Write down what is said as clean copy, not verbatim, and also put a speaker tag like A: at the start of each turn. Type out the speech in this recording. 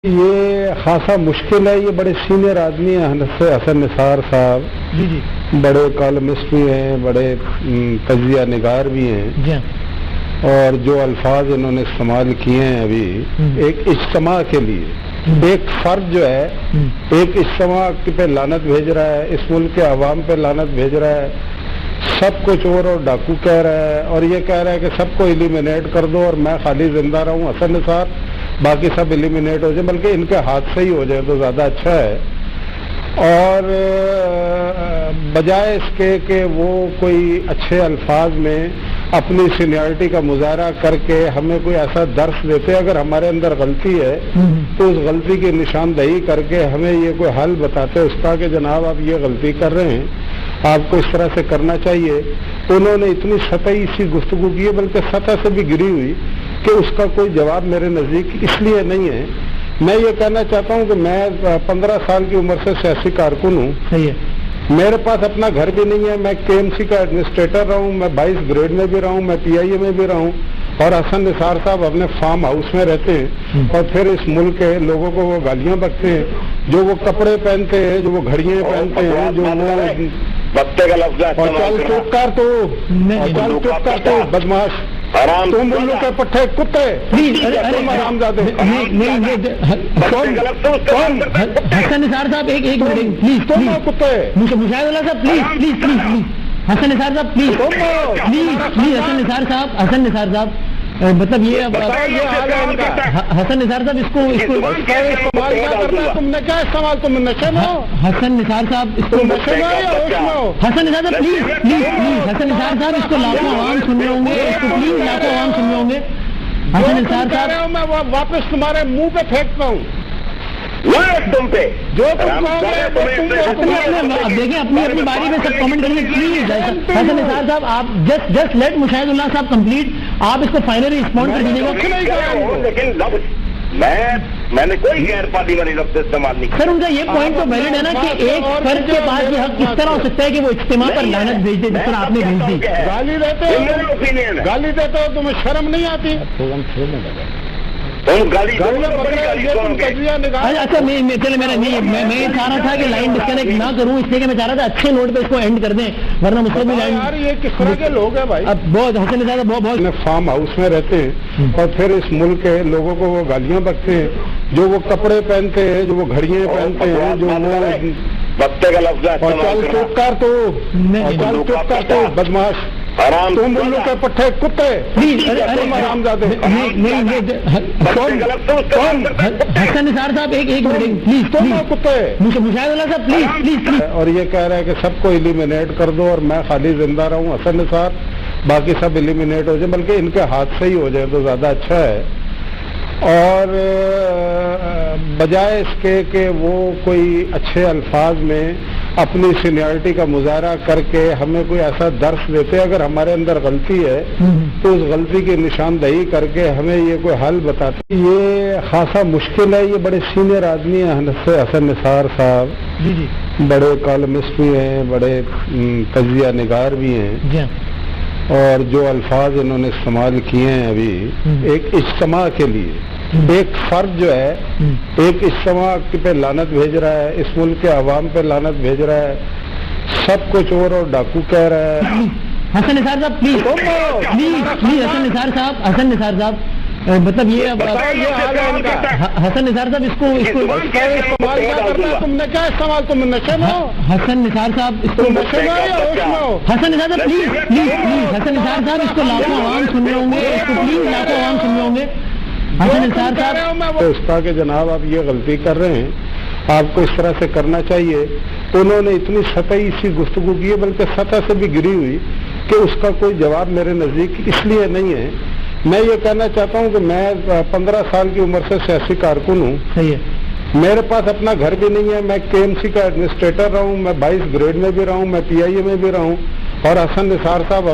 A: یہ خاصا مشکل ہے. یہ بڑے سینئر آدمی ہیں حسن نثار صاحب.
B: جی جی
A: بڑے کالمسٹ بھی ہیں, بڑے تجزیہ نگار بھی ہیں.
B: جی
A: اور جو الفاظ انہوں نے استعمال کیے ہیں ابھی ایک اجتماع کے لیے, ایک فرد جو ہے ایک اجتماع پہ لعنت بھیج رہا ہے, اس ملک کے عوام پہ لعنت بھیج رہا ہے, سب کو چور اور ڈاکو کہہ رہا ہے, اور یہ کہہ رہا ہے کہ سب کو ایلیمینیٹ کر دو اور میں خالی زندہ رہوں حسن نثار, باقی سب ایلیمینیٹ ہو جائے, بلکہ ان کے ہاتھ سے ہی ہو جائے تو زیادہ اچھا ہے. اور بجائے اس کے کہ وہ کوئی اچھے الفاظ میں اپنی سینئرٹی کا مظاہرہ کر کے ہمیں کوئی ایسا درس دیتے, اگر ہمارے اندر غلطی ہے تو اس غلطی کی نشاندہی کر کے ہمیں یہ کوئی حل بتاتے اس کا کہ جناب آپ یہ غلطی کر رہے ہیں, آپ کو اس طرح سے کرنا چاہیے. انہوں نے اتنی سطحی سی گفتگو کی ہے, بلکہ سطح سے بھی گری ہوئی, کہ اس کا کوئی جواب میرے نزدیک اس لیے نہیں ہے. میں یہ کہنا چاہتا ہوں کہ میں 15 سال کی عمر سے سیاسی کارکن ہوں.
B: صحیح ہے.
A: میرے پاس اپنا گھر بھی نہیں ہے, میں کے ایم سی کا ایڈمنسٹریٹر رہا ہوں, میں 22 گریڈ میں بھی رہا ہوں, میں پی آئی اے میں بھی رہا ہوں, اور حسن نثار صاحب اپنے فارم ہاؤس میں رہتے ہیں, اور پھر اس ملک کے لوگوں کو وہ گالیاں بکتے ہیں, جو وہ کپڑے پہنتے ہیں, جو وہ گھڑیاں پہنتے ہیں, جو وہ
C: بکتے کا لفظ ہے.
A: اور چل چپ کر تو, چل چپ کر تو بدماش, تم الو کے پٹھے کتے, تم حرامزادے.
B: حسن نثار صاحب ایک منٹ پلیز,
A: تم کتے,
B: مشاہد اللہ صاحب پلیز پلیز پلیز, حسن نثار صاحب پلیز پلیز پلیز, حسن نثار صاحب مطلب یہ حسن نثار صاحب اس کو
A: استعمال کیا کرنا ہے, تم نے کیا استعمال, تم نشے میں ہو,
B: حسن نثار صاحب اس کو
A: نشے میں ہو یا ہوش میں ہو.
B: حسن نثار صاحب پلیز پلیز پلیز, حسن نثار صاحب اس کو لاکھوں عوام سن رہے ہوں گے, اس کو پلیز لاکھوں عوام سن رہے ہوں گے. حسن نثار صاحب
A: میں واپس تمہارے منہ پہ پھینکتا ہوں,
C: تم پہ
A: جو تم
B: اب دیکھیں اپنی باری میں سب کامنٹ کریں گے پلیز. حسن نثار صاحب آپ جسٹ لیٹ مشاہد اللہ صاحب کمپلیٹ, آپ اس کو فائنلی رسپونڈ کر دیجیے گا.
C: لیکن میں نے کوئی غیر پارلیمانی لفظ استعمال نہیں.
B: سر ان کا یہ پوائنٹ تو ویلڈ ہے نا کہ ایک فرد کے پاس یہ حق کس طرح ہو سکتا ہے کہ وہ اجتماع پر لعنت بھیج دے جس طرح آپ نے بھیج دی.
A: گالی دیتے ہو, گالی دیتے ہو, تمہیں شرم نہیں آتی.
B: اچھا چلے میں یہ چاہ رہا تھا کہ لائن ڈسکنیکٹ نہ کروں, اس لیے کہ میں چاہ رہا تھا اچھے نوٹ پہ اس کو اینڈ کر دیں, ورنہ مجھ سے بھی لائن.
A: یہ کس طرح کے لوگ ہیں بھائی,
B: اب بہت حسن نثار بہت
A: فارم ہاؤس میں رہتے ہیں, اور پھر اس ملک کے لوگوں کو وہ گالیاں بکتے ہیں, جو وہ کپڑے پہنتے ہیں, جو وہ گھڑیاں پہنتے ہیں, جو وہ
C: بکتے کا لفظ ہے.
A: اور چل چپ کر تو, چل چپ کر تو بدماش, تم الو کے پٹھے کتے, تم حرامزادے.
B: حسن نثار صاحب ایک منٹ پلیز,
A: تم کتے,
B: مشاہد اللہ صاحب پلیز پلیز پلیز.
A: اور یہ کہہ رہا ہے کہ سب کو ایلیمینیٹ کر دو اور میں خالی زندہ رہوں حسن نثار, باقی سب ایلیمینیٹ ہو جائے, بلکہ ان کے ہاتھ سے ہی ہو جائے تو زیادہ اچھا ہے. اور بجائے اس کے کہ وہ کوئی اچھے الفاظ میں اپنی سینئرٹی کا مظاہرہ کر کے ہمیں کوئی ایسا درس دیتے, اگر ہمارے اندر غلطی ہے تو اس غلطی کی نشاندہی کر کے ہمیں یہ کوئی حل بتاتے. یہ خاصا مشکل ہے. یہ بڑے سینئر آدمی ہیں حسن نثار صاحب.
B: جی جی
A: بڑے کالمسٹ بھی ہیں, بڑے تجزیہ نگار بھی ہیں.
B: جی
A: اور جو الفاظ انہوں نے استعمال کیے ہیں ابھی ایک اجتماع کے لیے, ایک فرد جو ہے ایک اجتماع پہ لعنت بھیج رہا ہے, اس ملک کے عوام پہ لعنت بھیج رہا ہے, سب کو چور اور ڈاکو کہہ رہا ہے.
B: حسن نثار صاحب پلیز پلیز پلیز, حسن نثار صاحب, حسن نثار صاحب مطلب یہ حسن نثار صاحب اس کو
A: استعمال کیا کرنا ہے, تم نے کیا استعمال, تم نشے میں ہو,
B: حسن نثار صاحب اس کو
A: نشے میں ہو یا ہوش میں ہو.
B: حسن نثار صاحب پلیز پلیز پلیز, حسن نثار صاحب اس کو لاکھوں عوام سن رہے ہوں گے, اس کو پلیز لاکھوں عوام سن رہے ہوں گے. حسن نثار صاحب
A: اس کا کہ جناب آپ یہ غلطی کر رہے ہیں, آپ کو اس طرح سے کرنا چاہیے. انہوں نے اتنی سطحی سی گفتگو کی ہے, بلکہ سطح سے بھی گری ہوئی, کہ اس کا کوئی جواب میرے نزدیک اس لیے نہیں ہے. میں یہ کہنا چاہتا ہوں کہ میں 15 سال کی عمر سے سیاسی کارکن ہوں.
B: صحیح ہے.
A: میرے پاس اپنا گھر بھی نہیں ہے, میں کے ایم سی کا ایڈمنسٹریٹر رہا ہوں, میں 22 گریڈ میں بھی رہا ہوں, میں پی آئی اے میں بھی رہا ہوں, اور حسن نثار صاحب